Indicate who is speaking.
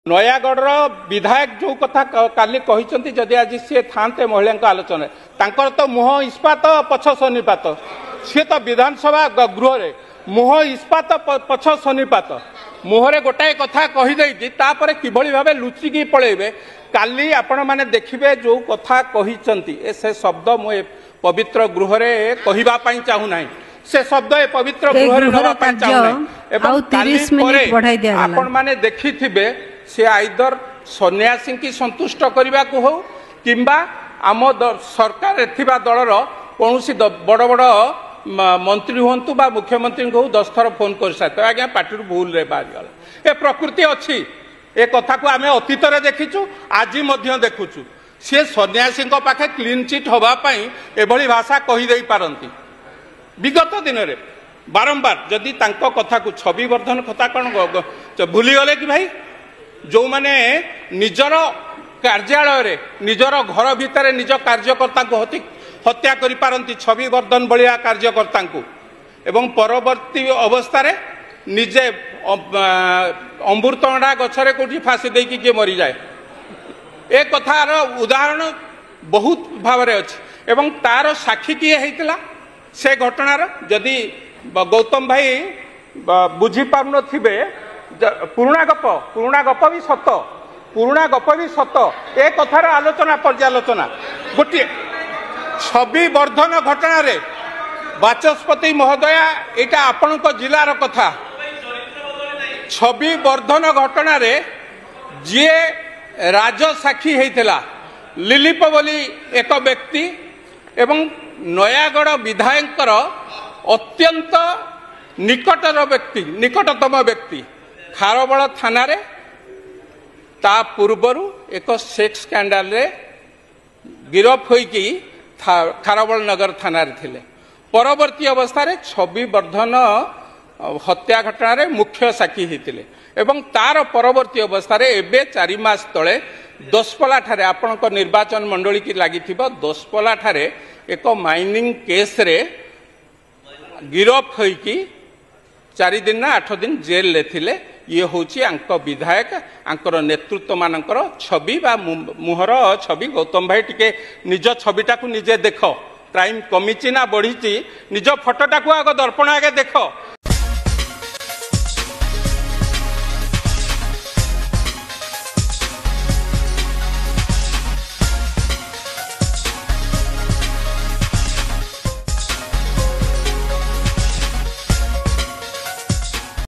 Speaker 1: नयागढ़ विधायक जो कथा काली कहते जदि आज सी था महिला आलोचना तांकर तो मुह इस्पात पछ सन्निपात सी तो विधानसभा गृह रे मुह इस्पात पछ सन्निपात मुहरे गोटाए कथा कहीदे तापर किभली भावे लुचिकी पलैबे काली आपण माने देखिबे जो कथा कहिसंती से शब्द मु पवित्र गृह रे कहिबा पई चाहू नाही से शब्द ए पवित्र गृह रे नबा पई चाहू नाही एवं 30 मिनिट बढ़ाई दिया गेला आपण माने देखिथिबे से आइदर सन्यासी की संतुष्ट करने को हो किंबा आम सरकार एथिबा दलर कौन बड़ बड़ मंत्री हूँ बा मुख्यमंत्री को 10 थर फोन कर सारे आज्ञा पार्टी भूल रे बाहर गला ए प्रकृति अच्छी ए कथा को आम अतीत देखीचु आज देखुचु सी सन्यासी पाखे क्लीन चिट होगापाई एभली भाषा कहीदे पारती विगत दिन में बारंबार जदि तांको कथा को छवि वर्धन कथा कौन भूलीगले कि भाई जो माने निजर कार्यालय रे निजर घर भितर निज कार्यकर्ता को हत्या करि पारंती छवि वर्धन बलिया कार्यकर्ता को एवं परवर्ती अवस्था रे निजे अमृतभंडा गछरे कोठी फांसी देकी के मरी जाए ए कथार उदाहरण बहुत भाव रे अछि एवं तार साक्षी किए हेतिला से घटनार जदि गौतम भाई बुझी पारन थिबे पुराणा गप भी सत पुराणा गप भी सत ए कथार आलोचना पर्यालोचना गोटे छवि वर्धन घटना रे बाचस्पति महोदय एटा आपण जिलार कथा छवि वर्धन घटना रे जी राजसाक्षी होता लिलीप बोली एक व्यक्ति एवं नयागढ़ विधायक अत्यंत निकटर व्यक्ति निकटतम व्यक्ति खारबल थाना रे ता पूर्वरु एक सेक्स स्कैंडल रे गिरफ होईकी खारबल नगर थाना रे थिले परवर्ती अवस्था रे छवि वर्धन हत्या घटना रे मुख्य साक्षी होते एवं तार परवर्ती अवस्था रे एबे 4 मास तले दसपला ठारे आपनक निर्वाचन मंडली की लागि थिबो दसपला ठारे एक माइनिंग केस रे गिरफ होईकी 4 दिन ना 8 दिन जेल ले थिले ये होची आंक विधायक आंकर नेतृत्व मानकर छवि बा मुहर छवि गौतम भाई टिके निज छविटा को निजे देख क्राइम कमिची ना बढ़ी निज फोटोटा को आग दर्पण आगे देख।